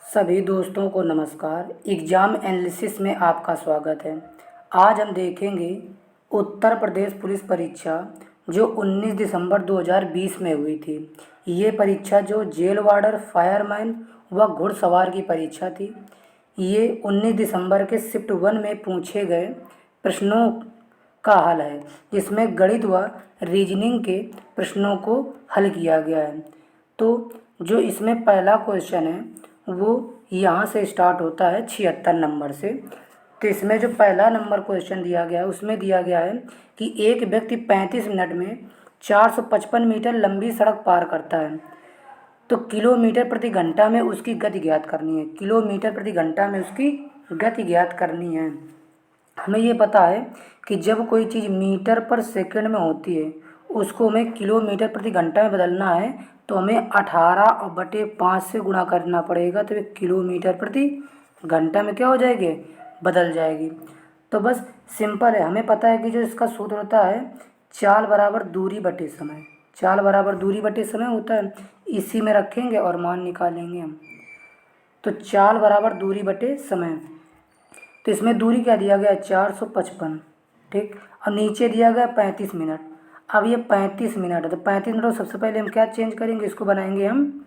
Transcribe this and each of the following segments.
सभी दोस्तों को नमस्कार। एग्ज़ाम एनालिसिस में आपका स्वागत है। आज हम देखेंगे उत्तर प्रदेश पुलिस परीक्षा जो 19 दिसंबर 2020 में हुई थी। ये परीक्षा जो जेल वार्डर, फायरमैन व घुड़सवार की परीक्षा थी। ये 19 दिसंबर के शिफ्ट 1 में पूछे गए प्रश्नों का हल है, जिसमें गणित व रीजनिंग के प्रश्नों को हल किया गया है। तो जो इसमें पहला क्वेश्चन है वो यहाँ से स्टार्ट होता है 76 नंबर से। तो इसमें जो पहला नंबर क्वेश्चन दिया गया है उसमें दिया गया है कि एक व्यक्ति 35 मिनट में 455 मीटर लंबी सड़क पार करता है, तो किलोमीटर प्रति घंटा में उसकी गति ज्ञात करनी है। किलोमीटर प्रति घंटा में उसकी गति ज्ञात करनी है। हमें ये पता है कि जब कोई चीज़ मीटर पर सेकंड में होती है उसको हमें किलोमीटर प्रति घंटा में बदलना है, तो हमें 18/5 से गुणा करना पड़ेगा, तो ये किलोमीटर प्रति घंटा में क्या हो जाएगी, बदल जाएगी। तो बस सिंपल है, हमें पता है कि जो इसका सूत्र होता है चाल बराबर दूरी बटे समय। चाल बराबर दूरी बटे समय होता है, इसी में रखेंगे और मान निकालेंगे हम। तो चाल बराबर दूरी बटे समय, तो इसमें दूरी क्या दिया गया है 455, ठीक। और नीचे दिया गया 35 मिनट। अब ये 35 मिनट है, तो 35 मिनट को सबसे पहले हम क्या चेंज करेंगे, इसको बनाएंगे हम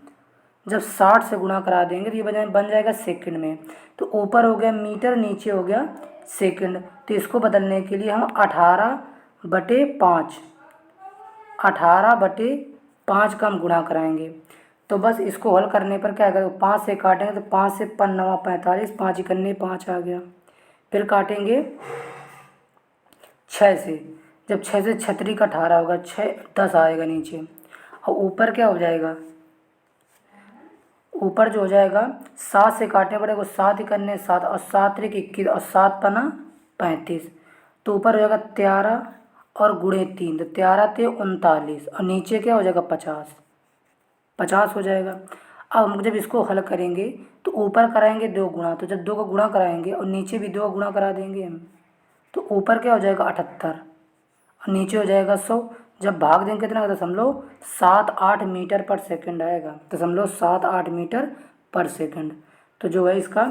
जब 60 से गुणा करा देंगे तो ये बन जाएगा सेकंड में। तो ऊपर हो गया मीटर, नीचे हो गया सेकंड। तो इसको बदलने के लिए हम 18/5 18/5 का हम गुणा कराएंगे। तो बस इसको हल करने पर क्या आएगा, 5 से काटेंगे तो 5 से 5 9 45, 5 इकन्ने 5 आ गया। फिर काटेंगे 6 से, जब 6 से 36 का 18 होगा, 6 10 आएगा नीचे। और ऊपर क्या हो जाएगा, ऊपर जो हो जाएगा 7 से काटने पड़ेगा, 7 इकन्ने 7 और 7 त्रिक 21 और 7 पना 35। तो ऊपर हो जाएगा 13 और गुणे 3, तो 13 ते 39 और नीचे क्या हो जाएगा 50 हो जाएगा। अब हम जब इसको हल करेंगे तो ऊपर कराएंगे 2 गुणा, तो जब 2 को गुणा कराएंगे और नीचे भी 2 गुणा करा देंगे हम, तो ऊपर क्या हो जाएगा 78 और नीचे हो जाएगा 100। जब भाग देंगे कितना, 0.78 मीटर पर सेकंड आएगा, 0.78 मीटर पर सेकंड। तो जो है इसका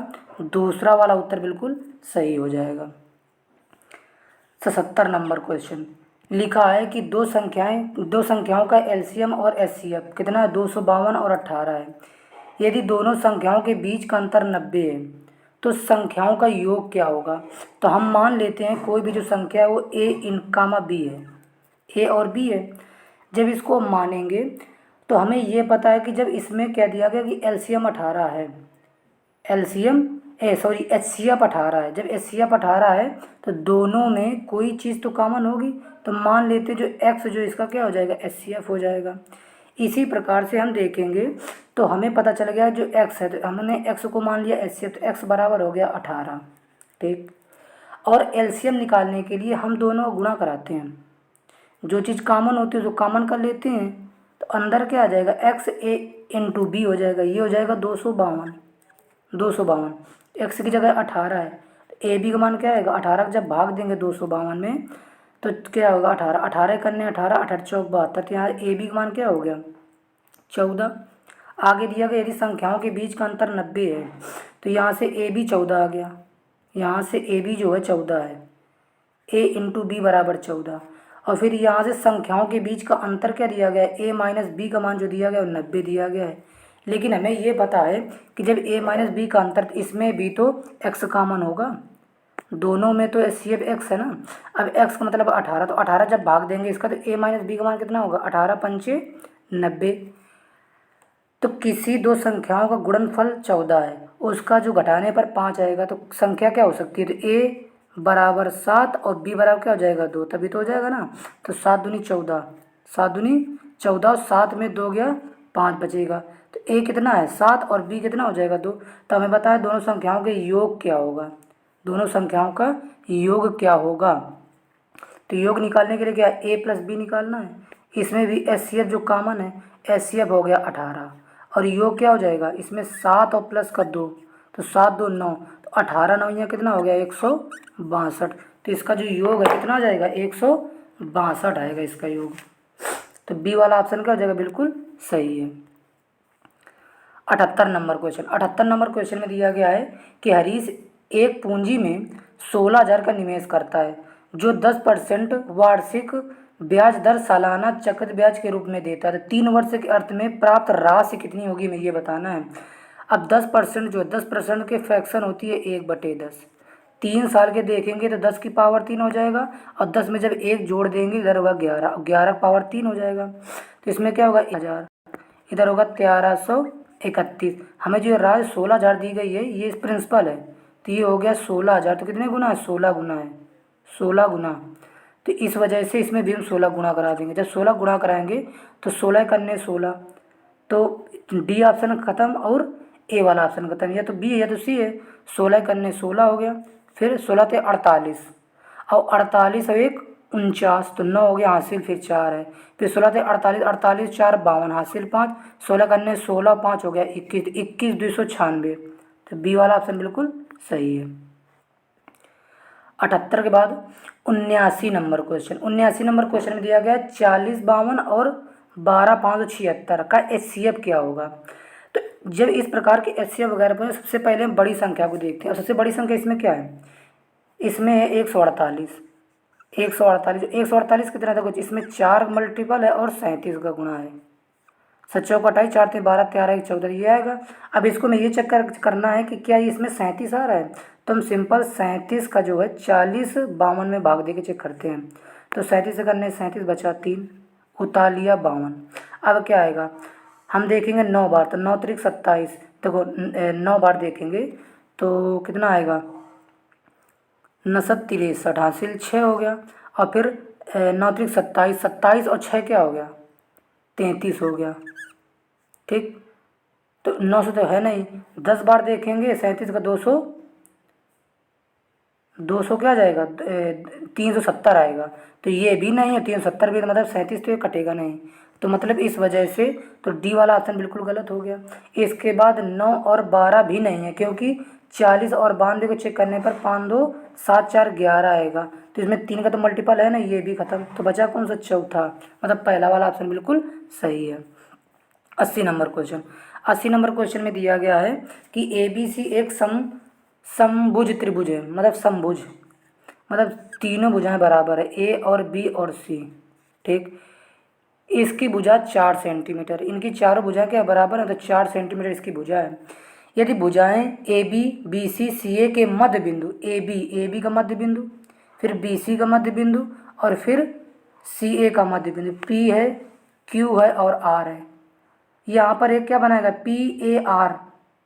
दूसरा वाला उत्तर बिल्कुल सही हो जाएगा। 77 नंबर क्वेश्चन लिखा है कि दो संख्याओं का एलसीएम और एचसीएफ कितना है, 252 और 18 है। यदि दोनों संख्याओं के बीच का अंतर 90 है तो संख्याओं का योग क्या होगा। तो हम मान लेते हैं कोई भी जो संख्या है वो ए इन कामा बी है, ए और बी है। जब इसको हम मानेंगे तो हमें ये पता है कि जब इसमें कह दिया गया कि एलसीएम 18 है, एचसीएफ 18 है। जब एचसीएफ 18 है तो दोनों में कोई चीज़ तो कॉमन होगी, तो मान लेते जो एक्स जो इसका क्या हो जाएगा, एचसीएफ हो जाएगा। इसी प्रकार से हम देखेंगे तो हमें पता चल गया जो एक्स है, तो हमने एक्स को मान लिया एचसीएफ, तो एक्स बराबर हो गया 18, ठीक। और एलसीएम निकालने के लिए हम दोनों को गुणा कराते हैं, जो चीज़ कॉमन होती है उसको कॉमन कर लेते हैं, तो अंदर क्या आ जाएगा, एक्स ए इंटू बी हो जाएगा। ये हो जाएगा 252। एक्स की जगह 18 है, तो ए बी का मान क्या आएगा 18 का जब भाग देंगे 252 में तो क्या होगा 18, 18 करने 18, 18 चौक 72, तो यहाँ ए बी का मान क्या हो गया 14। आगे दिया गया यदि संख्याओं के बीच का अंतर 90 है, तो यहाँ से ए बी 14 आ गया, यहाँ से ए बी जो है 14 है, ए इंटू बी बराबर 14। और फिर यहाँ से संख्याओं के बीच का अंतर क्या दिया गया है, ए माइनस बी का मान जो दिया गया है वो 90 दिया गया है। लेकिन हमें ये पता है कि जब ए माइनस बी का अंतर, इसमें भी तो एक्स कॉमन होगा, दोनों में तो सी एफ एक्स है ना। अब एक्स का मतलब 18, तो 18 जब भाग देंगे इसका तो ए माइनस बी का मान कितना होगा, 18 पंचे 90। तो किसी दो संख्याओं का गुणनफल 14 है, उसका जो घटाने पर 5 आएगा, तो संख्या क्या हो सकती है, तो ए बराबर 7 और बी बराबर क्या हो जाएगा 2, तभी तो हो जाएगा ना। तो 7 दूनी 14, 7 दूनी 14 और 7 में 2 गया 5 बचेगा, तो ए कितना है 7 और बी कितना हो जाएगा 2। तो हमें बताया दोनों संख्याओं के योग क्या होगा, दोनों संख्याओं का योग क्या होगा। तो योग निकालने के लिए क्या ए प्लस बी निकालना है, इसमें भी एच सी एफ जो कॉमन है, एच सी एफ हो गया 18 और योग क्या हो जाएगा इसमें 7 और प्लस का 2, तो 7 2 9, तो 18 9 यहाँ कितना हो गया 162। तो इसका जो योग है कितना हो जाएगा 162 आएगा इसका योग। तो बी वाला ऑप्शन क्या हो जाएगा बिल्कुल सही है। 78 नंबर क्वेश्चन में दिया गया है कि हरीश एक पूंजी में 16,000 का निवेश करता है जो 10% वार्षिक ब्याज दर सालाना चक्रवृद्धि ब्याज के रूप में देता है। तो 3 वर्ष के अर्थ में प्राप्त राशि कितनी होगी हमें ये बताना है। अब 10% जो 10% के फ्रैक्शन होती है 1/10। 3 साल के देखेंगे तो 10 की पावर 3 हो जाएगा और 10 में जब एक जोड़ देंगे इधर होगा 11, 11 पावर 3 हो जाएगा। तो इसमें क्या होगा 1000, इधर होगा 1331। हमें जो राशि 16,000 दी गई है ये प्रिंसिपल है, तो ये हो गया 16,000। तो कितने गुना है 16 गुना है, 16 गुना। तो इस वजह से इसमें भी हम 16 गुना करा देंगे। जब 16 गुना कराएंगे तो 16 करने 16, तो डी ऑप्शन खत्म और ए वाला ऑप्शन खत्म, या तो बी है या तो सी है। 16 करने 16 हो गया, फिर 16 थे 48 और 48 और 1 49, तो 9 हो गया हासिल, फिर 4 है, फिर 16 थे 48, 48 4 52 हासिल 5, 16 करने 16 5 हो गया 21, 21 296। तो बी वाला ऑप्शन बिल्कुल सही है। 78 के बाद 79 नंबर क्वेश्चन। 79 नंबर क्वेश्चन में दिया गया 40 52 और 12 576 का HCF क्या होगा। तो जब इस प्रकार के HCF वगैरह पर सबसे पहले हम बड़ी संख्या को देखते हैं और सबसे बड़ी संख्या इसमें क्या है, इसमें है 148। 148 कितना था कुछ, इसमें 4 मल्टीपल है और 37 का गुणा है। 7 चौक 28, 4 3 12 13 1 14 ये आएगा। अब इसको मैं ये चेक करना है कि क्या ये इसमें 37 आ रहा है, तो हम सिंपल 37 का जो है 40 52 में भाग दे के चेक करते हैं। तो 37 से करने 37 बचा 3, उतार लिया 52। अब क्या आएगा, हम देखेंगे 9 बार, तो 9 त्रिक 27, देखो 9 बार देखेंगे तो कितना आएगा 9 63 हासिल 6 हो गया, और फिर 9 त्रिक 27, 27 और 6 क्या हो गया 33 हो गया। ठीक, तो 900 तो है नहीं, 10 बार देखेंगे 37 का 200, 200 क्या जाएगा 370 आएगा। तो ये भी नहीं है, 370 भी, मतलब 37 तो ये कटेगा नहीं। तो मतलब इस वजह से तो डी वाला ऑप्शन बिल्कुल गलत हो गया। इसके बाद 9 और 12 भी नहीं है, क्योंकि 40 और 92 को चेक करने पर 5 2 7 4 11 आएगा। तो इसमें 3 का तो मल्टीपल है ना, ये भी खत्म। तो बचा कौन सा, चौथा, मतलब पहला वाला ऑप्शन बिल्कुल सही है। 80 नंबर क्वेश्चन। 80 नंबर क्वेश्चन में दिया गया है कि ABC एक समभुज त्रिभुज है, मतलब समभुज मतलब तीनों भुजाएं बराबर है, ए और बी और सी। ठीक, इसकी भुजा 4 सेंटीमीटर, इनकी चारों भुजाएं क्या बराबर है, तो 4 सेंटीमीटर इसकी भुजा है। यदि भुजाएं ए बी बी सी सी ए के मध्य बिंदु, ए बी का मध्य बिंदु, फिर बी सी का मध्य बिंदु और फिर सी ए का मध्य बिंदु, पी है क्यू है और आर है। यहाँ पर एक क्या बनाएगा PAR,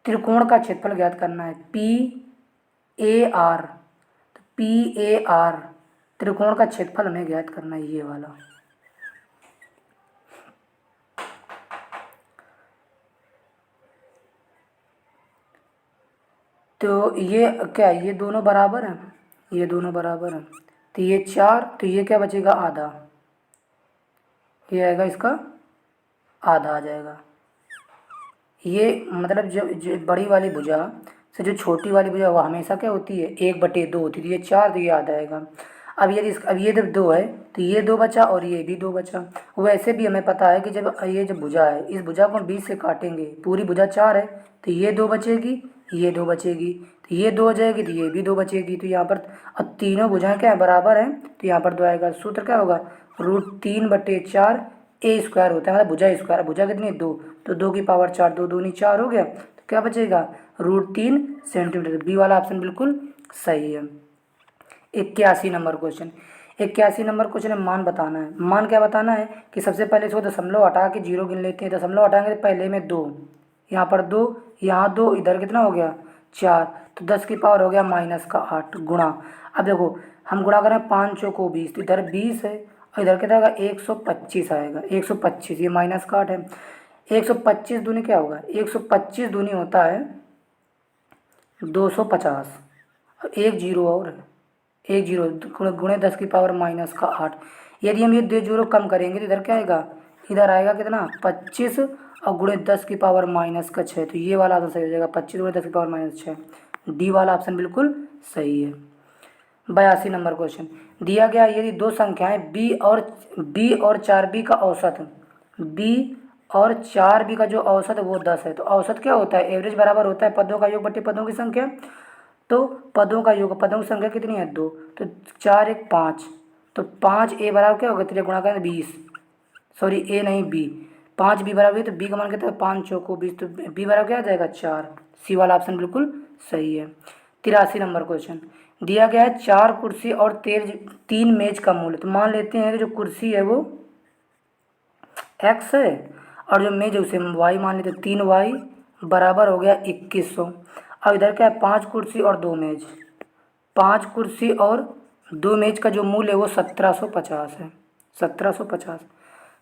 त्रिकोण का क्षेत्रफल ज्ञात करना है। PAR, तो PAR त्रिकोण का क्षेत्रफल हमें ज्ञात करना है, ये वाला। तो ये क्या, ये दोनों बराबर हैं, ये दोनों बराबर हैं, तो ये 4, तो ये क्या बचेगा आधा, ये आएगा इसका आधा आ जाएगा। ये मतलब जो बड़ी वाली भुजा से जो छोटी वाली भुजा वो हमेशा क्या होती है 1/2 होती है, तो ये 4, तो ये आधा आएगा। अब ये जब 2 है तो ये 2 बचा और ये भी 2 बचा। वैसे भी हमें पता है कि जब ये जो भुजा है इस भुजा को हम 20 से काटेंगे, पूरी भुजा 4 है, तो ये 2 बचेगी, ये 2 बचेगी, तो ये 2 हो जाएगी, तो ये भी 2 बचेगी। तो यहाँ पर अब तीनों भुजाएं क्या है बराबर हैं, तो यहाँ पर 2 आएगा। सूत्र क्या होगा, √3/4 ए स्क्वायर होता है, मतलब भुजा स्क्वायर। भुजा कितनी है 2, तो 2 की पावर 4, 2 दूनी 4 हो गया, तो क्या बचेगा √3 सेंटीमीटर। बी वाला ऑप्शन बिल्कुल सही है। 81 नंबर क्वेश्चन। 81 नंबर क्वेश्चन में मान बताना है। मान क्या बताना है कि सबसे पहले इसको दशमलव हटा के 0 गिन लेते हैं। दशमलव हटाएंगे तो पहले में 2, यहाँ पर 2, यहाँ 2, इधर कितना हो गया 4, तो 10 की पावर हो गया -8 गुणा। अब देखो हम गुणा करें 5 चौको 20, तो इधर 20 है और इधर कितना आएगा 125 आएगा, 125, ये -8 है। 125 दूनी क्या होगा, 125 दूनी होता है 250, एक जीरो और है, एक जीरो गुणे 10 की पावर -8। यदि हम ये 2 जीरो कम करेंगे तो इधर क्या आएगा, इधर आएगा कितना 25 और गुणे 10 की पावर -6, तो ये वाला आंसर सही हो जाएगा 25 गुणे 10 की पावर -6। डी वाला ऑप्शन बिल्कुल सही है। 82 नंबर क्वेश्चन दिया गया, यदि दो संख्याएं b और 4b का औसत, b और 4b का जो औसत है वो 10 है। तो औसत क्या होता है, एवरेज बराबर होता है पदों का योग बटे पदों की संख्या। तो पदों का योग, पदों की संख्या कितनी है 2, तो 4 1 5, तो 5a बराबर क्या होगा, तेरे गुणा करें 20, सॉरी ए नहीं बी, 5b बराबर है, तो b का मान कितना है 5 चौको 20, तो b बराबर क्या आ जाएगा 4। सी वाला ऑप्शन बिल्कुल सही है। 83 नंबर क्वेश्चन दिया गया है 4 कुर्सी और 3 मेज का मूल्य। तो मान लेते हैं कि जो कुर्सी है वो x है और जो मेज है उसे हम y मान लेते हैं, 3y बराबर हो गया 2100। अब इधर क्या है 5 कुर्सी और 2 मेज, 5 कुर्सी और 2 मेज का जो मूल्य है वो 1750 है, 1750।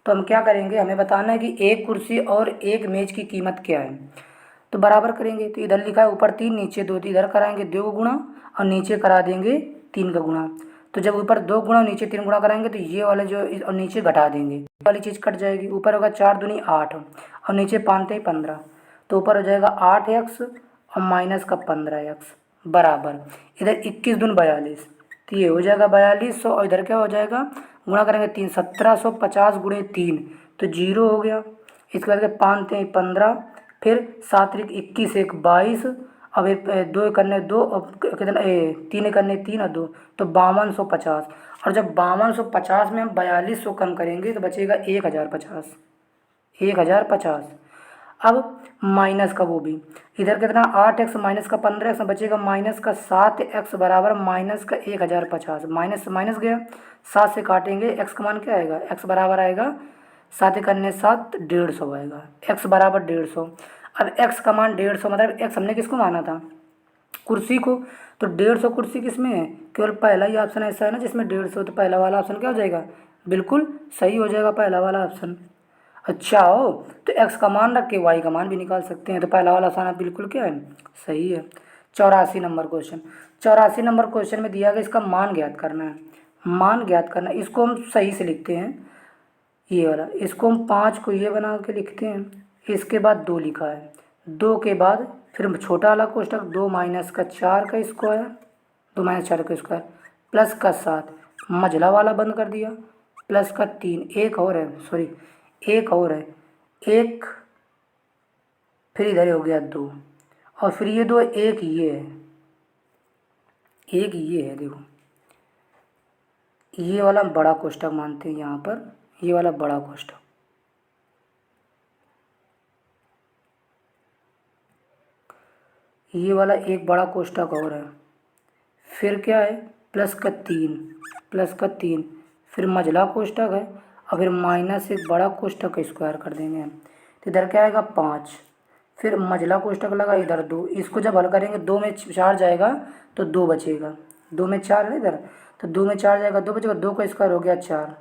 तो हम क्या करेंगे, हमें बताना है कि एक कुर्सी और एक मेज की कीमत क्या है। तो बराबर करेंगे, तो इधर लिखा है ऊपर 3 नीचे 2, तो इधर कराएंगे 2 का गुणा और नीचे करा देंगे 3 का गुणा। तो जब ऊपर 2 गुणा नीचे 3 गुणा कराएंगे तो ये वाले जो और नीचे घटा देंगे, ये वाली चीज़ कट जाएगी। ऊपर होगा 4 दूनी 8 और नीचे 5 3 15, तो ऊपर हो जाएगा 8x और माइनस का 15x बराबर इधर 21 दूनी 42, तो ये हो जाएगा 4200 और इधर क्या हो जाएगा, गुणा करेंगे 3, 1750 गुणे 3, तो जीरो हो गया। इसके बाद 5 3 15, फिर 7 3 21 1 22, अब एक 2 करने 2 और कितना 3 करने 3 और 2, तो 5250। और जब 5250 में हम 4200 कम करेंगे तो बचेगा 1050, 1050। अब माइनस का वो भी, इधर कितना 8x माइनस का 15x बचेगा माइनस का 7x बराबर माइनस का 1050, माइनस से माइनस गया, 7 से काटेंगे x का मान क्या आएगा, x बराबर आएगा 7 करने 7 150 आएगा, x बराबर 150। अब x का मान 150 मतलब x हमने किसको माना था, कुर्सी को, तो 150 कुर्सी किस में है, केवल पहला ही ऑप्शन ऐसा है ना जिसमें 150, तो पहला वाला ऑप्शन क्या हो जाएगा, बिल्कुल सही हो जाएगा पहला वाला ऑप्शन। अच्छा हो, तो x का मान रख के y का मान भी निकाल सकते हैं, तो पहला वाला आसान बिल्कुल क्या है, सही है। 84 नंबर क्वेश्चन, 84 नंबर क्वेश्चन में दिया गया इसका मान ज्ञात करना है। मान ज्ञात करना, इसको हम सही से लिखते हैं, ये वाला, इसको हम 5 को ये बना के लिखते हैं, इसके बाद 2 लिखा है, 2 के बाद फिर छोटा वाला कोष्टक 2 माइनस का 4 का स्क्वायर, 2 माइनस 4 का स्क्वायर प्लस का 7, मझला वाला बंद कर दिया, प्लस का 3, एक और है सॉरी, एक और है, एक, फिर इधर हो गया 2, और फिर ये 2, एक ये है, एक ये है, देखो ये वाला बड़ा कोष्टक मानते हैं यहाँ पर, ये वाला बड़ा कोष्टक, ये वाला एक बड़ा कोष्टक और है, फिर क्या है प्लस का 3, प्लस का 3, फिर मझला कोष्टक है और फिर माइनस एक बड़ा कोष्टक का स्क्वायर कर देंगे हम, तो इधर क्या आएगा 5, फिर मझला कोष्टक लगा इधर 2, इसको जब हल करेंगे 2 में 4 जाएगा तो 2 बचेगा, 2 में 4 है इधर, तो 2 में 4 जाएगा 2 बचेगा, 2 का स्क्वायर हो गया 4,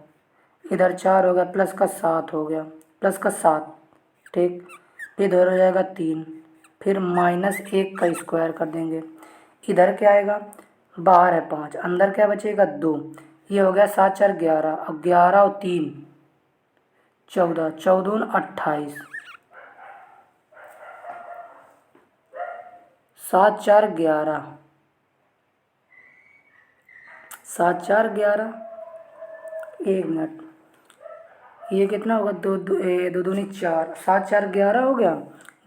इधर 4 हो गया, प्लस का 7 हो गया, प्लस का 7, ठीक, फिर इधर हो जाएगा 3, फिर माइनस 1 का स्क्वायर कर देंगे, इधर क्या आएगा, बाहर है 5, अंदर क्या बचेगा 2, ये हो गया 7 4 11, अब 11 और 3 14, 14 28, 7 4 11, 7 4 11, एक मिनट, ये कितना होगा, दो दो दो दूनी 4, 7 4 11 हो गया,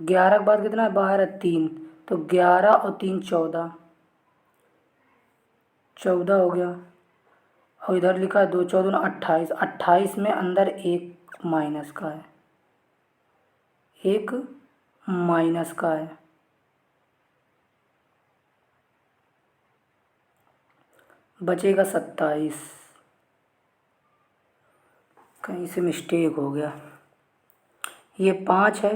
11 के बाद कितना है, बाहर है 3, तो 11 और 3 14, 14 हो गया, और इधर लिखा है 2 14 28, 28 में अंदर एक माइनस का है, एक माइनस का है, बचेगा 27, कहीं से मिस्टेक हो गया, ये 5 है,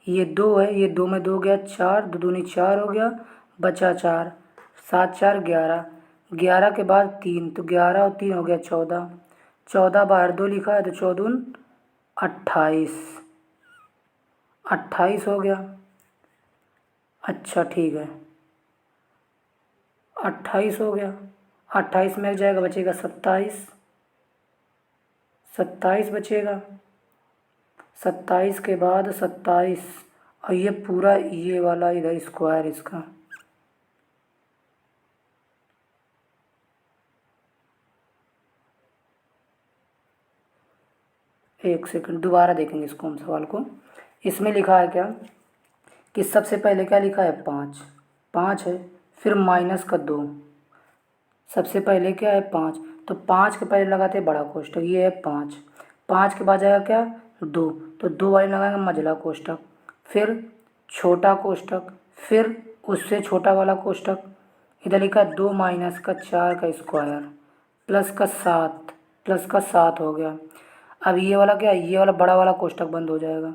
ये 2 है, ये 2 में 2 गया 4, दो दूनी 4 हो गया, बचा 4, 7 4 11, 11 के बाद 3, तो 11 और 3 हो गया 14, 14 बाहर 2 लिखा है तो 14 28, 28 हो गया, अच्छा ठीक है 28 हो गया, 28 में जाएगा बचेगा 27, 27 बचेगा, 27 के बाद 27, और ये पूरा ये वाला इधर स्क्वायर इसका, एक सेकंड, दोबारा देखेंगे इसको हम सवाल को। इसमें लिखा है क्या कि सबसे पहले क्या लिखा है, 5, 5 है, फिर माइनस का 2, सबसे पहले क्या है 5, तो 5 के पहले लगाते हैं बड़ा कोष्टक, ये है 5, 5 के बाद जाएगा क्या 2, तो 2 वाले लगाएंगे मझला कोष्टक, फिर छोटा कोष्टक, फिर उससे छोटा वाला कोष्टक, इधर लिखा है 2 माइनस का 4 का स्क्वायर प्लस का 7, प्लस का 7 हो गया। अब ये वाला क्या है, ये वाला बड़ा वाला कोष्टक बंद हो जाएगा,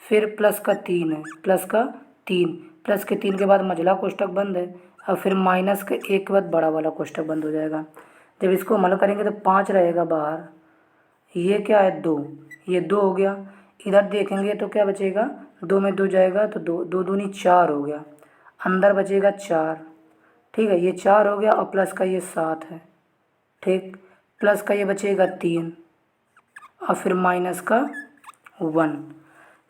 फिर प्लस का 3 है, प्लस का 3, प्लस के 3 के बाद मझला कोष्टक बंद है, और फिर माइनस के 1 के बाद बड़ा वाला कोष्टक बंद हो जाएगा। जब इसको हल करेंगे तो 5 रहेगा बाहर, ये क्या है 2, ये 2 हो गया। इधर देखेंगे तो क्या बचेगा, 2 में 2 जाएगा तो 2, 2 दूनी 4 हो गया, अंदर बचेगा 4, ठीक है, ये 4 हो गया, और प्लस का ये 7 है, ठीक, प्लस का ये बचेगा 3, और फिर माइनस का 1,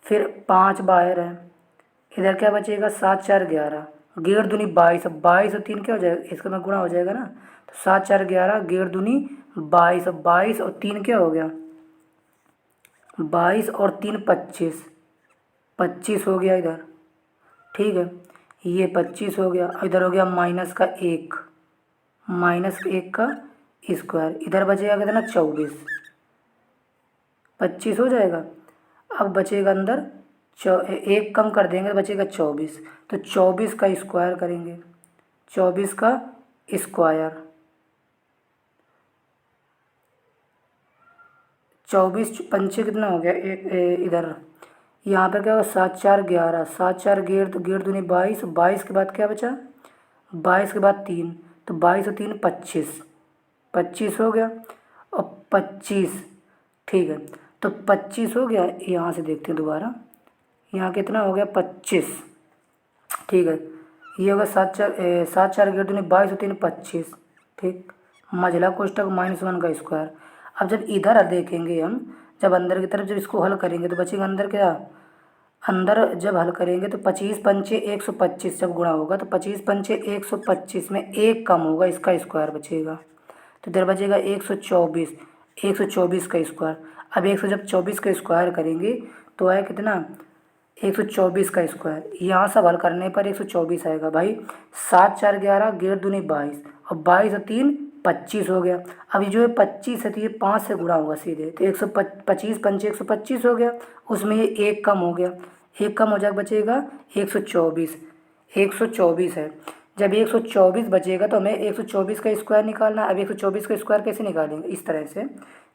फिर 5 बाहर है, इधर क्या बचेगा 7 4 11, 11 दूनी 22, अब 22 और 3 क्या हो जाएगा, इसका में गुणा हो जाएगा ना, तो 7 4 11, 11 दूनी 22, अब 22 और 3 क्या हो गया 22 और 3 25, 25 हो गया इधर, ठीक है, ये 25 हो गया, इधर हो गया माइनस का 1, माइनस 1 का स्क्वायर, इधर बचेगा कितना 24, 25 हो जाएगा। अब बचेगा अंदर 1 कम कर देंगे तो बचेगा 24, तो 24 का स्क्वायर करेंगे, 24 का स्क्वायर, 24 पंचे कितना हो गया, इधर यहाँ पर क्या होगा 7 4 11, 7 4 11, तो 11 दूनी 22, 22 के बाद क्या बचा 22 के बाद 3, तो 22 और 3 25, 25 हो गया, और 25, ठीक है, तो 25 हो गया, यहाँ से देखते हैं दोबारा, यहाँ कितना हो गया 25, ठीक है, ये होगा 7 4 11 दूनी 22 और 3 25, ठीक, मझला कोष्टक -1 का स्क्वायर। अब जब इधर देखेंगे हम, जब अंदर की तरफ जब इसको हल करेंगे तो बचेगा अंदर क्या, अंदर जब हल करेंगे तो 25 पंचे 125 जब गुणा होगा तो 25 पंचे 125 में 1 कम होगा, इसका स्क्वायर बचेगा, तो इधर बचेगा 124, 124 का स्क्वायर। अब 100 जब 24 का स्क्वायर करेंगे तो आया कितना 124 का स्क्वायर, यहाँ सब हल करने पर 124 आएगा भाई, 7 4 11, 11 दूनी 22, और 22 और 3 25 हो गया। अब ये जो है 25 है तो ये 5 से गुणा होगा सीधे, तो 125 पंचे 125 हो गया, उसमें ये 1 कम हो गया, 1 कम हो जाएगा बचेगा 124, 124 है। जब 124 बचेगा तो हमें 124 का स्क्वायर निकालना है। अब 124 का स्क्वायर कैसे निकालेंगे, इस तरह से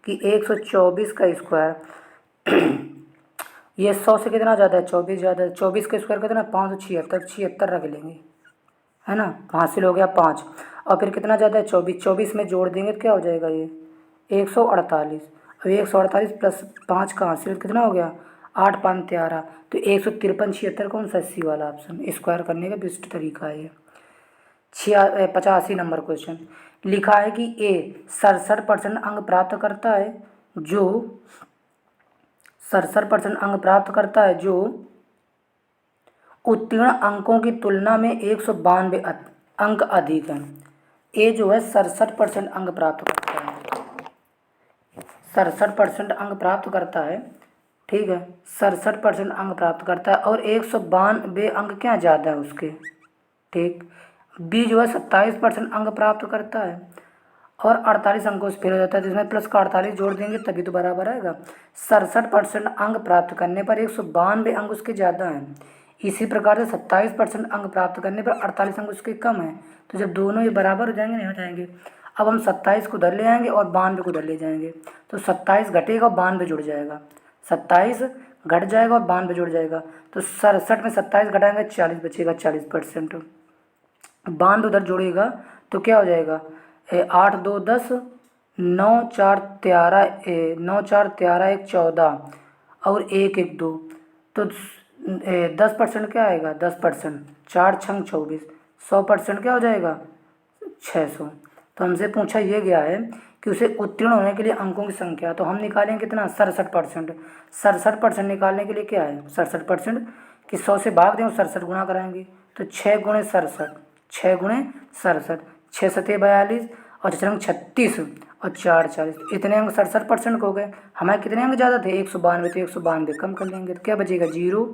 कि 124 का स्क्वायर ये 100 से कितना ज़्यादा है 24 ज़्यादा है, 24 का स्क्वायर कितना 576, 76 रख लेंगे, है ना, हासिल हो गया 5, और फिर कितना ज़्यादा है 24, 24 में जोड़ देंगे तो क्या हो जाएगा ये 148, अब 148 प्लस 5 का हासिल कितना हो गया 8 5 13, तो 153 76 कौन सा 80 वाला ऑप्शन स्क्वायर करने का बेस्ट तरीका है ये। 85 नंबर क्वेश्चन लिखा है कि ए 67% अंक प्राप्त करता है जो 67% अंक प्राप्त करता है जो उत्तीर्ण अंकों की तुलना में 192 अंक अधिक हैं। ए जो है 67% अंक प्राप्त करता है, 67% अंक प्राप्त करता है, ठीक है, 67% अंक प्राप्त करता है और 192 अंक क्या ज़्यादा है उसके, ठीक। बी जो है 27% अंक प्राप्त करता है और 48 अंकों से फेल हो जाता है, जिसमें प्लस का 48 जोड़ देंगे तभी तो बराबर आएगा। 67% अंक प्राप्त करने पर 192 अंक उसके ज़्यादा हैं, इसी प्रकार से 27% अंक प्राप्त करने पर 48 अंक उसके कम हैं, तो जब दोनों ये बराबर हो जाएंगे नहीं हो जाएंगे। अब हम 27 को उधर ले आएंगे और 92 को उधर ले जाएंगे, तो 27 घटेगा और 92 जुड़ जाएगा, 27 घट जाएगा और 92 जुड़ जाएगा, तो 67 में 27 घटाएंगे 40 बचेगा, 40%। 92 उधर जोड़ेगा तो क्या हो जाएगा 8 2 10, 9 4 13, 9 4 13 1 14 और 1 1 2, तो 10% क्या आएगा 10%, 4 छंग 24, 100% क्या हो जाएगा 600। तो हमसे पूछा ये गया है कि उसे उत्तीर्ण होने के लिए अंकों की संख्या, तो हम निकालेंगे कितना 67%। 67% निकालने के लिए क्या है 67% कि 100 से भाग दें और 67 गुणा कराएंगे, तो 6 गुणे 67, 6 गुणे 67, 6 सते 42 और 6 36, और 4 40, इतने अंक 67% हो गए। हमारे कितने अंक ज़्यादा थे? 192, तो 192 कम कर लेंगे तो क्या बचेगा? 0।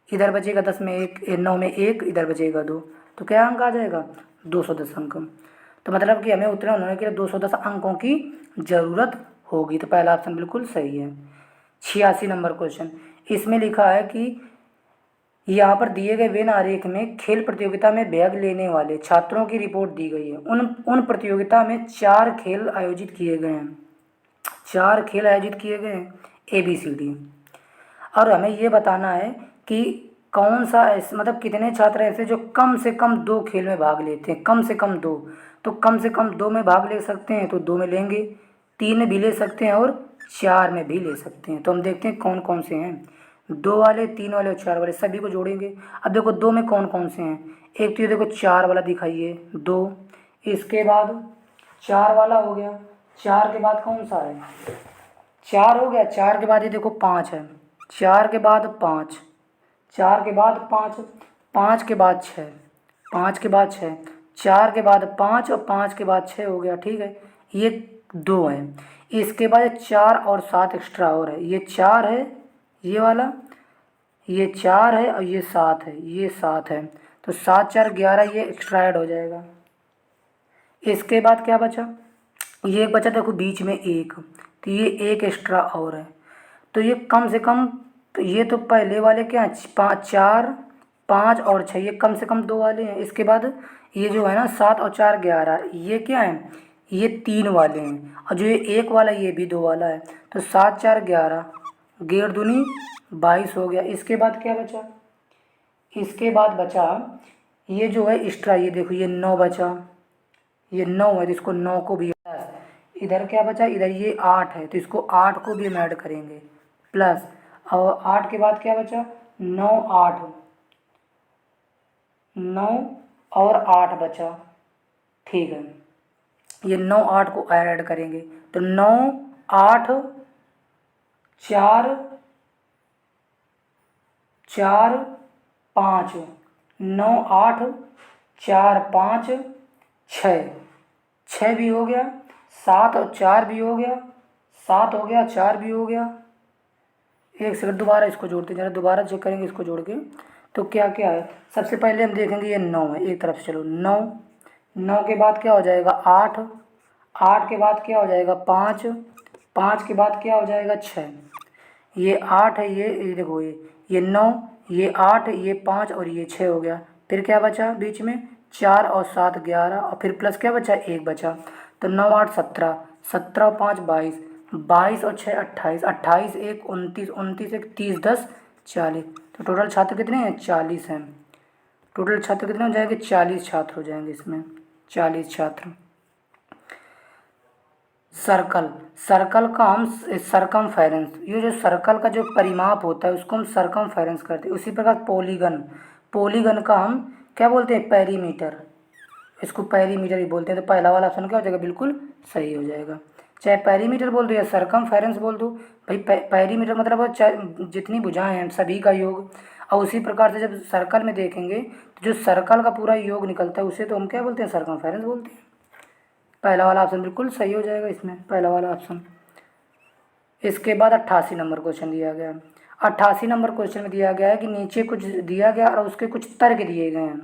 इधर बचेगा 10 में 1, 9 में 1, इधर बचेगा 2, तो क्या अंक आ जाएगा? 210 अंक। तो मतलब कि हमें उत्तीर्ण होने के लिए 210 अंकों की ज़रूरत होगी। तो पहला ऑप्शन बिल्कुल सही है। 86 नंबर क्वेश्चन, इसमें लिखा है कि यहाँ पर दिए गए वेन आरेख में खेल प्रतियोगिता में भाग लेने वाले छात्रों की रिपोर्ट दी गई है। उन प्रतियोगिता में 4 खेल आयोजित किए गए हैं। 4 खेल आयोजित किए गए हैं, ABCD। और हमें ये बताना है कि कौन सा मतलब कितने छात्र ऐसे जो कम से कम 2 खेल में भाग लेते हैं, कम से कम 2। तो कम से कम 2 में भाग ले सकते हैं तो 2 में लेंगे, 3 में भी ले सकते हैं और 4 में भी ले सकते हैं। तो हम देखते हैं कौन कौन से हैं। 2 वाले, 3 वाले और 4 वाले सभी को जोड़ेंगे। अब देखो 2 में कौन कौन से हैं। एक तो ये देखो 4 वाला दिखाइए, 2। इसके बाद 4 वाला हो गया। 4 के बाद कौन सा है? 4 हो गया। 4 के बाद ये देखो 5 है। 4 के बाद 5, 4 के बाद 5, 5 के बाद 6, 5 के बाद 6, 4 के बाद 5 और 5 के बाद 6 हो गया। ठीक है, ये 2 है। इसके बाद 4 और 7 एक्स्ट्रा और है। ये 4 है, ये वाला, ये 4 है और ये 7 है, ये 7 है। तो 7 4 11, ये एक्स्ट्रा ऐड हो जाएगा। इसके बाद क्या बचा? ये एक बचा देखो बीच में 1, तो ये 1 एक्स्ट्रा और है। तो ये कम से कम, तो ये तो पहले वाले क्या हैं? 5 4 5 और 6, ये कम से कम 2 वाले हैं। इसके बाद ये जो है ना 7 और 4 11, ये क्या है? ये 3 वाले हैं। और जो ये 1 वाला ये भी 2 वाला है। तो 7 4 11, 11 दूनी 22 हो गया। इसके बाद क्या बचा? इसके बाद बचा ये जो है एक्स्ट्रा, ये देखो ये 9 बचा, ये 9 है तो इसको 9 को भी, इधर क्या बचा? इधर ये 8 है तो इसको 8 को भी हम ऐड करेंगे प्लस। और 8 के बाद क्या बचा? 9 8, 9 और 8 बचा। ठीक है, ये 9 8 को ऐड करेंगे तो 9 8 4 4 5, 9 8 4 5 6, 6 भी हो गया, 7 और 4 भी हो गया, 7 हो गया, 4 भी हो गया। एक सेकंड, दोबारा इसको जोड़ते हैं, जरा दोबारा चेक करेंगे इसको जोड़ के। तो क्या क्या है? सबसे पहले हम देखेंगे ये 9 है, एक तरफ से चलो 9, 9 के बाद क्या हो जाएगा? 8, 8 के बाद क्या हो जाएगा? 5, 5 के बाद क्या हो जाएगा? 6, ये 8 है, ये देखो ये 9, ये 8, ये 5 और ये 6 हो गया। फिर क्या बचा बीच में? 4 और 7 11 और फिर प्लस क्या बचा? 1 बचा। तो 9 8 17, 17 और 5 22, 22 और 6 28, 28 1 29, 29 1 30, 10 40। तो टोटल छात्र कितने हैं? 40 हैं। टोटल छात्र कितने हो जाएंगे? 40 छात्र हो जाएंगे इसमें, 40 छात्र। सर्कल, सर्कल का हम सरकमफेरेंस, ये जो सर्कल का जो परिमाप होता है उसको हम सरकमफेरेंस करते हैं। उसी प्रकार पॉलीगन, पॉलीगन का हम क्या बोलते हैं? पेरीमीटर, इसको पेरीमीटर ही बोलते हैं। तो पहला वाला ऑप्शन क्या हो जाएगा? बिल्कुल सही हो जाएगा। चाहे पेरीमीटर बोल दो या सरकमफेरेंस बोल दो भाई। पेरीमीटर मतलब चाहे जितनी भुजाएं हैं सभी का योग। और उसी प्रकार से जब सर्कल में देखेंगे तो जो सर्कल का पूरा योग निकलता है उसे तो हम क्या बोलते हैं? सरकमफेरेंस बोलते हैं। पहला वाला ऑप्शन बिल्कुल सही हो जाएगा इसमें, पहला वाला ऑप्शन। इसके बाद 88 नंबर क्वेश्चन दिया गया है। 88 नंबर क्वेश्चन में दिया गया है कि नीचे कुछ दिया गया और उसके कुछ तर्क दिए गए हैं,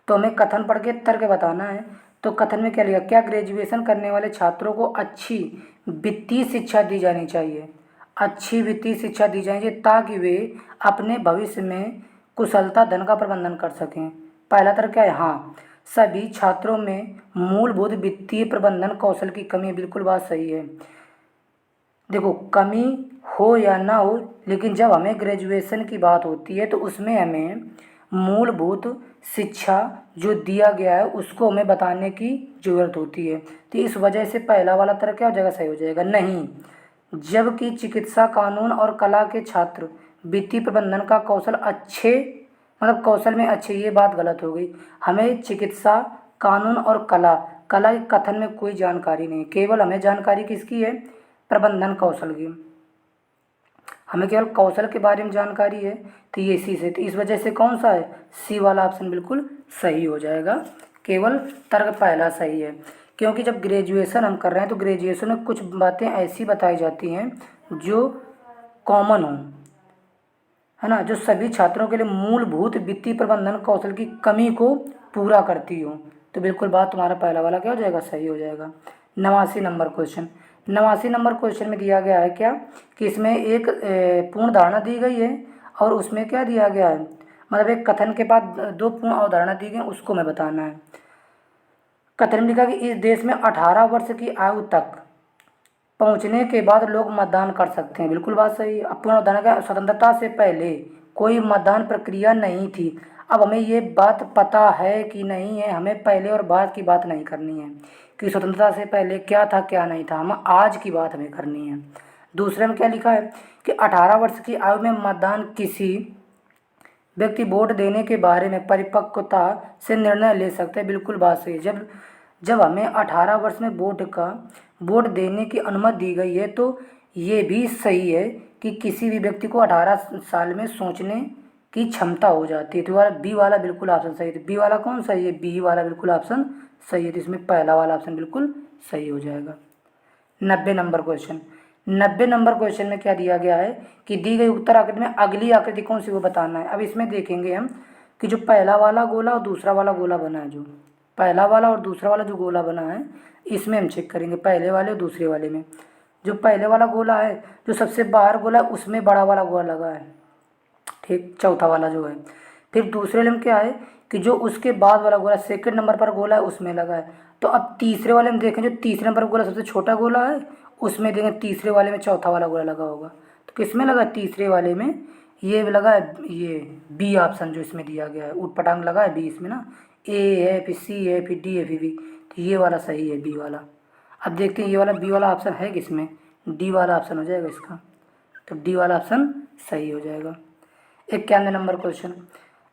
तो हमें कथन पढ़ के तर्क बताना है। तो कथन में क्या लिखा? क्या ग्रेजुएशन करने वाले छात्रों को अच्छी वित्तीय शिक्षा दी जानी चाहिए? अच्छी वित्तीय शिक्षा दी जानी चाहिए ताकि वे अपने भविष्य में कुशलता धन का प्रबंधन कर सकें। पहला तर्क क्या है? हाँ, सभी छात्रों में मूलभूत वित्तीय प्रबंधन कौशल की कमी है। बिल्कुल बात सही है। देखो कमी हो या ना हो, लेकिन जब हमें ग्रेजुएशन की बात होती है तो उसमें हमें मूलभूत शिक्षा जो दिया गया है उसको हमें बताने की ज़रूरत होती है। तो इस वजह से पहला वाला तरह क्या हो जाएगा? सही हो जाएगा। नहीं, जबकि चिकित्सा, कानून और कला के छात्र वित्तीय प्रबंधन का कौशल अच्छे, मतलब कौशल में अच्छे, ये बात गलत हो गई। हमें चिकित्सा, कानून और कला, कला के कथन में कोई जानकारी नहीं, केवल हमें जानकारी किसकी है? प्रबंधन कौशल की। हमें केवल कौशल के बारे में जानकारी है। तो ये इसी से, तो इस वजह से कौन सा है? सी वाला ऑप्शन बिल्कुल सही हो जाएगा। केवल तर्क पहला सही है। क्योंकि जब ग्रेजुएशन हम कर रहे हैं तो ग्रेजुएशन में कुछ बातें ऐसी बताई जाती हैं जो कॉमन हों, है ना, जो सभी छात्रों के लिए मूलभूत वित्तीय प्रबंधन कौशल की कमी को पूरा करती हो। तो बिल्कुल बात तुम्हारा पहला वाला क्या हो जाएगा, सही हो जाएगा। 89 नंबर क्वेश्चन। 89 नंबर क्वेश्चन में दिया गया है क्या कि इसमें एक पूर्ण धारणा दी गई है और उसमें क्या दिया गया है, मतलब एक कथन के बाद दो पूर्ण अवधारणा दी गई, उसको मैं बताना है। कथन में लिखा कि इस देश में 18 वर्ष की आयु तक पहुंचने के बाद लोग मतदान कर सकते हैं। बिल्कुल बात सही है। अब पूर्ण मतदान का स्वतंत्रता से पहले कोई मतदान प्रक्रिया नहीं थी। अब हमें ये बात पता है कि नहीं है, हमें पहले और बाद की बात नहीं करनी है कि स्वतंत्रता से पहले क्या था क्या नहीं था, हम आज की बात हमें करनी है। दूसरे में क्या लिखा है कि 18 वर्ष की आयु में मतदान किसी व्यक्ति वोट देने के बारे में परिपक्वता से निर्णय ले सकते हैं। बिल्कुल बात सही है। जब जब हमें 18 वर्ष में वोट देने की अनुमति दी गई है तो ये भी सही है कि किसी भी व्यक्ति को 18 साल में सोचने की क्षमता हो जाती है। तो वाला बी वाला बिल्कुल ऑप्शन सही है। तो बी वाला कौन सही है, बी वाला बिल्कुल ऑप्शन सही है। तो इसमें पहला वाला ऑप्शन बिल्कुल सही हो जाएगा। 90 नंबर क्वेश्चन। 90 नंबर क्वेश्चन में क्या दिया गया है कि दी गई उत्तर आकृति में अगली आकृति कौन सी वो बताना है। अब इसमें देखेंगे हम कि जो पहला वाला गोला और दूसरा वाला गोला बना है, जो पहला वाला और दूसरा वाला जो गोला बना है, इसमें हम चेक करेंगे पहले वाले और दूसरे वाले में। जो पहले वाला गोला है, जो सबसे बाहर गोला है, उसमें बड़ा वाला गोला लगा है, ठीक, चौथा वाला जो है। फिर दूसरे वाले में क्या है कि जो उसके बाद वाला गोला सेकंड नंबर पर गोला है उसमें लगा है। तो अब तीसरे वाले में देखें, जो तीसरे नंबर गोला सबसे छोटा गोला है, उसमें देखें तीसरे वाले में चौथा वाला गोला लगा होगा। तो किस में लगा, तीसरे वाले में ये लगा है, ये बी ऑप्शन जो इसमें दिया गया है, ऊट पटांग लगा है बी इसमें ना, ए है फिर सी है फिर डी है फिर बी। तो ये वाला सही है, बी वाला। अब देखते हैं ये वाला बी वाला ऑप्शन है किसमें, डी वाला ऑप्शन हो जाएगा इसका। तो डी वाला ऑप्शन सही हो जाएगा। 91 नंबर क्वेश्चन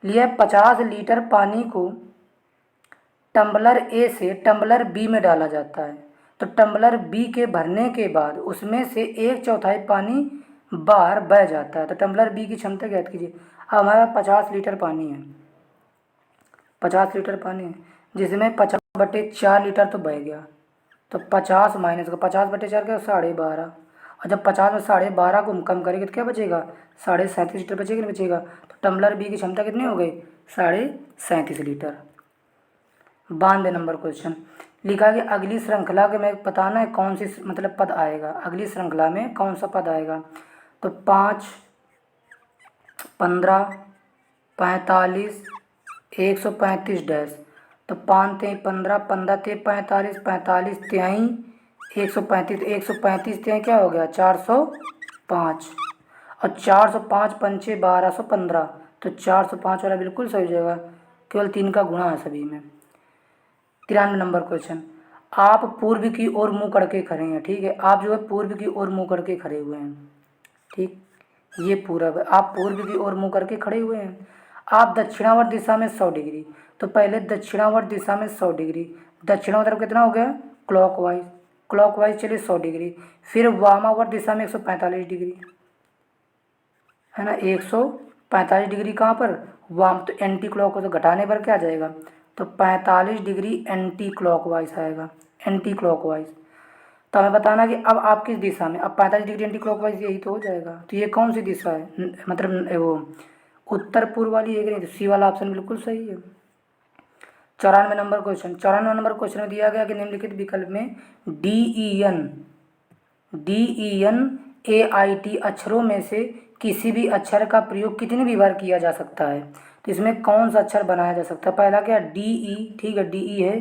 लिया 50 लीटर पानी को टम्बलर ए से टम्बलर बी में डाला जाता है। तो टम्बलर बी के भरने के बाद उसमें से 1/4 पानी बाहर बह जाता है। तो टम्बलर बी की क्षमता ज्ञात कीजिए। अब हमारे पास 50 लीटर पानी है, 50 लीटर पानी है जिसमें 50/4 लीटर तो बह गया। तो 50 माइनस का 50/4 क्या, 12.5। और जब 50 में 12.5 को हम कम करेंगे तो क्या बचेगा, 37.5 लीटर बचेगा, नहीं बचेगा। तो टम्बलर बी की क्षमता कितनी हो गई, 37.5 लीटर। 92 नंबर क्वेश्चन लिखा है कि अगली श्रृंखला के में बताना है कौन सी मतलब पद आएगा, अगली श्रृंखला में कौन सा पद आएगा। तो 5, 15, 45, 135 डैश। तो 5 3 15, 15 3 45, 45 3 135, 135 3 क्या हो गया, 405। और 405 पंचे 1215। तो 405 वाला बिल्कुल सही हो जाएगा, केवल 3 का गुणा है सभी में। 93 नंबर क्वेश्चन, आप पूर्व की ओर मुंह करके खड़े हैं, ठीक है, आप जो है पूर्व की ओर मुंह करके खड़े हुए हैं, ठीक, ये पूरब है, आप पूर्व की ओर मुंह करके खड़े हुए हैं। आप दक्षिणावर्त दिशा में 100 डिग्री, तो पहले दक्षिणावर्त दिशा में 100 डिग्री, दक्षिणावर्त तरफ कितना हो गया, क्लॉकवाइज, क्लॉकवाइज चलिए 100 डिग्री। फिर वामावर्त दिशा में 145 डिग्री, है ना, 145 डिग्री कहाँ पर, वाम, तो एंटी क्लॉक को तो घटाने पर क्या आ जाएगा, तो 45 डिग्री एंटी क्लॉकवाइज आएगा, एंटी क्लॉकवाइज। तो हमें बताना कि अब आप किस दिशा में, अब 45 डिग्री एंटी क्लॉकवाइज यही तो हो जाएगा। तो ये कौन सी दिशा है, मतलब वो उत्तर पूर्व वाली है कि नहीं, तो सी वाला ऑप्शन बिल्कुल सही है। 94 नंबर क्वेश्चन, 94 नंबर क्वेश्चन में दिया गया कि निम्नलिखित विकल्प में DEN AIT अक्षरों में से किसी भी अक्षर का प्रयोग कितनी भी बार किया जा सकता है। तो इसमें कौन सा अक्षर बनाया जा सकता है, पहला क्या, DE, ठीक है, DE है,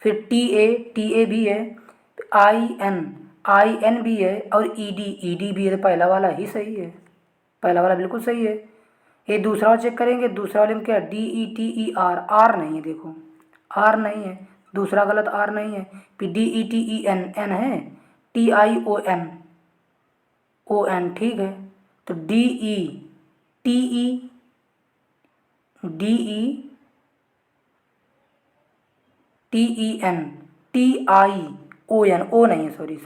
फिर TA भी है, IN भी है, और ED भी है। तो पहला वाला ही सही है, पहला वाला बिल्कुल सही है। ये दूसरा वाला चेक करेंगे, दूसरा वाले में क्या है, DETER, आर नहीं है, देखो आर नहीं है, दूसरा गलत, आर नहीं है। फिर DETEN, एन है, TION, ठीक है। तो DETEN, TION, ओ नहीं है, सॉरी,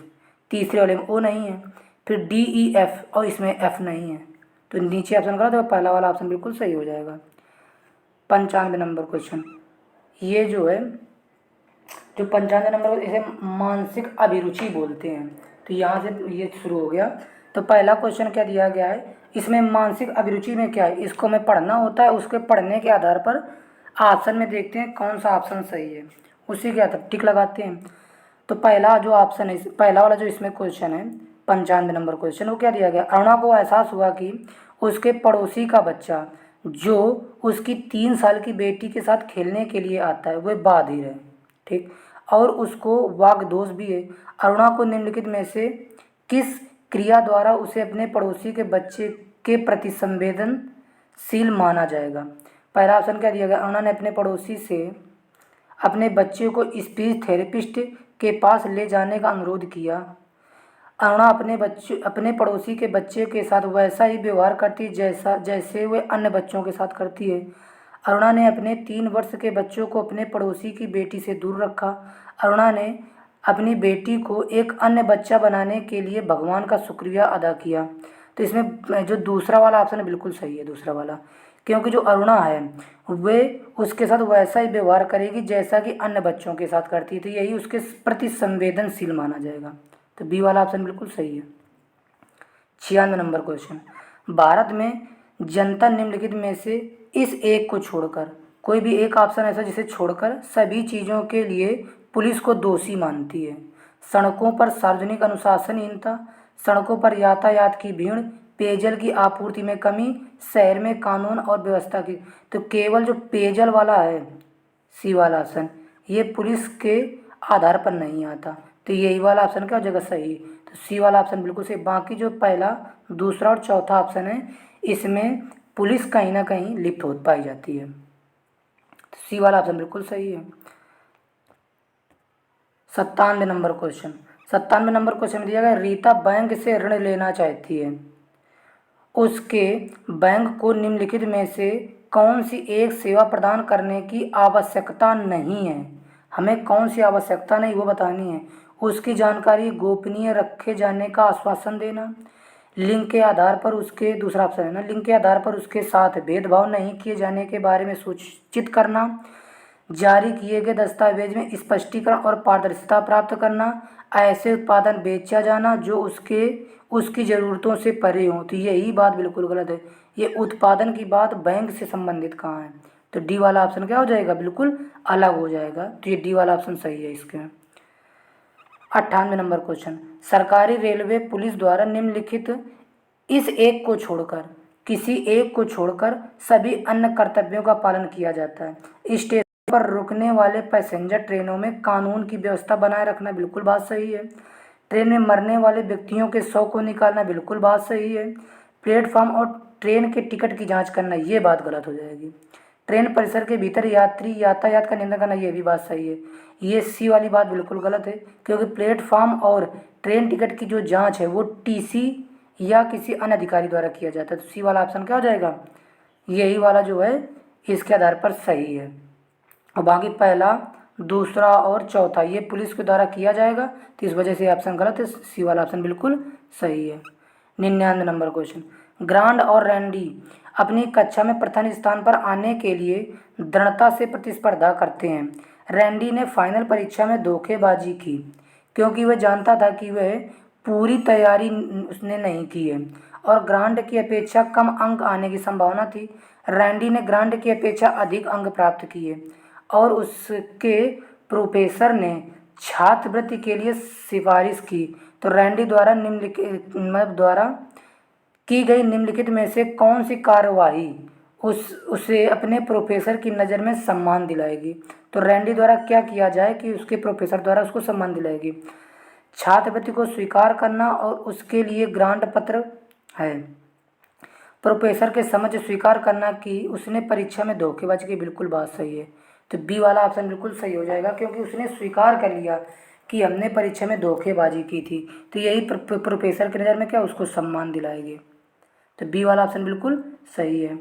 तीसरे वाले में ओ नहीं है। फिर DEF, और इसमें एफ नहीं है। तो नीचे ऑप्शन करा तो पहला वाला ऑप्शन बिल्कुल सही हो जाएगा। 95 नंबर क्वेश्चन, ये जो है जो 95 नंबर इसे मानसिक अभिरुचि बोलते हैं। तो यहाँ से ये शुरू हो गया। तो पहला क्वेश्चन क्या दिया गया है, इसमें मानसिक अभिरुचि में क्या है, इसको हमें पढ़ना होता है। उसके पढ़ने के आधार पर ऑप्शन में देखते हैं कौन सा ऑप्शन सही है, उसी के आधार टिक लगाते हैं। तो पहला जो ऑप्शन है, पहला वाला जो इसमें क्वेश्चन है 95 नंबर क्वेश्चन, वो क्या दिया गया, अरुणा को एहसास हुआ कि उसके पड़ोसी का बच्चा जो उसकी 3 साल की बेटी के साथ खेलने के लिए आता है वह बधिर है, ठीक, और उसको वाग दोष भी है। अरुणा को निम्नलिखित में से किस क्रिया द्वारा उसे अपने पड़ोसी के बच्चे के प्रति संवेदनशील माना जाएगा। पहला ऑप्शन क्या दिया गया, अरुणा ने अपने पड़ोसी से अपने बच्चे को स्पीच थेरेपिस्ट के पास ले जाने का अनुरोध किया। अरुणा अपने पड़ोसी के बच्चे के साथ वैसा ही व्यवहार करती जैसे वे अन्य बच्चों के साथ करती है। अरुणा ने अपने 3 वर्ष के बच्चों को अपने पड़ोसी की बेटी से दूर रखा। अरुणा ने अपनी बेटी को एक अन्य बच्चा बनाने के लिए भगवान का शुक्रिया अदा किया। तो इसमें जो दूसरा वाला ऑप्शन है बिल्कुल सही है, दूसरा वाला, क्योंकि जो अरुणा है वे उसके साथ वैसा ही व्यवहार करेगी जैसा कि अन्य बच्चों के साथ करती थी, यही उसके प्रति संवेदनशील माना जाएगा। तो बी वाला ऑप्शन बिल्कुल सही है। 96 नंबर क्वेश्चन, भारत में जनता निम्नलिखित में से इस एक को छोड़कर, कोई भी एक ऑप्शन ऐसा जिसे छोड़कर सभी चीज़ों के लिए पुलिस को दोषी मानती है। सड़कों पर सार्वजनिक अनुशासनहीनता, सड़कों पर यातायात की भीड़, पेयजल की आपूर्ति में कमी, शहर में कानून और व्यवस्था की। तो केवल जो पेयजल वाला है, सी वाला ऑप्शन, ये पुलिस के आधार पर नहीं आता। तो यही वाला ऑप्शन क्या हो जाएगा, सही। तो सी वाला ऑप्शन बिल्कुल सही। बाकी जो पहला, दूसरा और चौथा ऑप्शन है इसमें पुलिस कहीं ना कहीं लिप्त हो पाई जाती है। तो सी वाला ऑप्शन बिल्कुल सही है। 97 नंबर क्वेश्चन, 97 नंबर क्वेश्चन में दिया गया, रीता बैंक से ऋण लेना चाहती है, उसके बैंक को निम्नलिखित में से कौन सी एक सेवा प्रदान करने की आवश्यकता नहीं है। हमें कौन सी आवश्यकता नहीं वो बतानी है। उसकी जानकारी गोपनीय रखे जाने का आश्वासन देना, लिंग के आधार पर उसके, दूसरा ऑप्शन है ना, लिंग के आधार पर उसके साथ भेदभाव नहीं किए जाने के बारे में सूचित करना, जारी किए गए दस्तावेज में स्पष्टीकरण और पारदर्शिता प्राप्त करना, ऐसे उत्पादन बेचा जाना जो उसकी ज़रूरतों से परे हों। तो यही बात बिल्कुल गलत है। ये उत्पादन की बात बैंक से संबंधित कहाँ है। तो डी वाला ऑप्शन क्या हो जाएगा, बिल्कुल अलग हो जाएगा। तो ये डी वाला ऑप्शन सही है इसके। 98 नंबर क्वेश्चन, सरकारी रेलवे पुलिस द्वारा निम्नलिखित इस एक को छोड़कर, किसी एक को छोड़कर सभी अन्य कर्तव्यों का पालन किया जाता है। स्टेशन पर रुकने वाले पैसेंजर ट्रेनों में कानून की व्यवस्था बनाए रखना, बिल्कुल बात सही है। ट्रेन में मरने वाले व्यक्तियों के शव को निकालना, बिल्कुल बात सही है। प्लेटफार्म और ट्रेन के टिकट की जांच करना, ये बात गलत हो जाएगी। ट्रेन परिसर के भीतर यात्री यातायात का नियंत्रण करना, ये भी बात सही है। ये सी वाली बात बिल्कुल गलत है, क्योंकि प्लेटफार्म और ट्रेन टिकट की जो जांच है वो टीसी या किसी अन्य अधिकारी द्वारा किया जाता है। तो सी वाला ऑप्शन क्या हो जाएगा, यही वाला जो है इसके आधार पर सही है। और बाकी पहला, दूसरा और चौथा ये पुलिस के द्वारा किया जाएगा, तो इस वजह से ऑप्शन गलत है। सी वाला ऑप्शन बिल्कुल सही है। 99 नंबर क्वेश्चन, ग्रांड और रैंडी अपनी कक्षा में प्रथम स्थान पर आने के लिए दृढ़ता से प्रतिस्पर्धा करते हैं। रैंडी ने फाइनल परीक्षा में धोखेबाजी की क्योंकि वह जानता था कि वह पूरी तैयारी उसने नहीं की है और ग्रांड की अपेक्षा कम अंक आने की संभावना थी। रैंडी ने ग्रांड की अपेक्षा अधिक अंक प्राप्त किए और उसके प्रोफेसर ने छात्रवृत्ति के लिए सिफारिश की। तो रैंडी द्वारा की गई निम्नलिखित में से कौन सी कार्यवाही उसे अपने प्रोफेसर की नज़र में सम्मान दिलाएगी। तो रैंडी द्वारा क्या किया जाए कि उसके प्रोफेसर द्वारा उसको सम्मान दिलाएगी, छात्रवृत्ति को स्वीकार करना और उसके लिए ग्रांट पत्र है, प्रोफेसर के समझ स्वीकार करना कि उसने परीक्षा में धोखेबाजी की, बिल्कुल बात सही है। तो बी वाला ऑप्शन बिल्कुल सही हो जाएगा, क्योंकि उसने स्वीकार कर लिया कि हमने परीक्षा में धोखेबाजी की थी, तो यही प्रोफेसर की नज़र में क्या उसको सम्मान दिलाएगी। तो बी वाला ऑप्शन बिल्कुल सही है।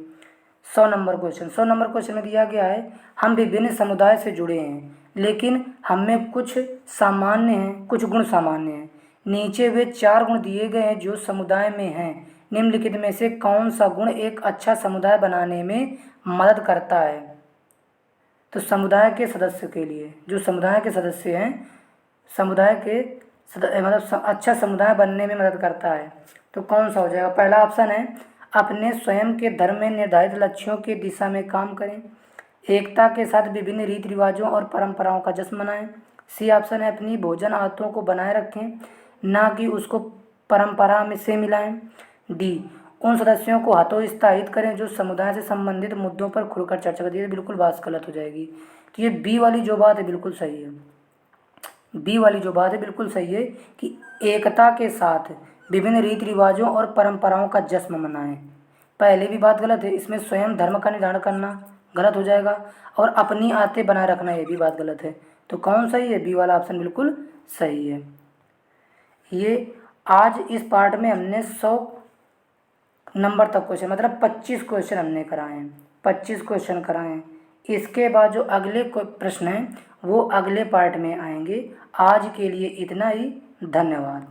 100 नंबर क्वेश्चन, 100 नंबर क्वेश्चन में दिया गया है, हम विभिन्न समुदाय से जुड़े हैं लेकिन हमें कुछ सामान्य हैं, कुछ गुण सामान्य हैं। नीचे वे 4 गुण दिए गए हैं जो समुदाय में हैं, निम्नलिखित में से कौन सा गुण एक अच्छा समुदाय बनाने में मदद करता है। तो समुदाय के सदस्य के लिए, जो समुदाय के सदस्य हैं, समुदाय के मतलब अच्छा समुदाय बनने में मदद करता है। तो कौन सा हो जाएगा? पहला ऑप्शन है अपने स्वयं के धर्म में निर्धारित लक्ष्यों की दिशा में काम करें, एकता के साथ विभिन्न रीति रिवाजों और परंपराओं का जश्न मनाएं। सी ऑप्शन है अपनी भोजन आदतों को बनाए रखें, ना कि उसको परंपरा में से मिलाएं। डी उन सदस्यों को हतोत्साहित करें जो समुदाय से संबंधित मुद्दों पर खुलकर चर्चा करती है। बिल्कुल बात गलत हो जाएगी। तो ये बी वाली जो बात है बिल्कुल सही है। बी वाली जो बात है बिल्कुल सही है कि एकता के साथ विभिन्न रीति रिवाजों और परंपराओं का जश्न मनाएं। पहले भी बात गलत है, इसमें स्वयं धर्म का निर्धारण करना गलत हो जाएगा और अपनी आदतें बनाए रखना ये भी बात गलत है। तो कौन सही है? बी वाला ऑप्शन बिल्कुल सही है। ये आज इस पार्ट में हमने 100 नंबर तक क्वेश्चन मतलब 25 क्वेश्चन हमने कराए हैं, 25 क्वेश्चन कराए हैं। इसके बाद जो अगले प्रश्न हैं वो अगले पार्ट में आएंगे। आज के लिए इतना ही। धन्यवाद।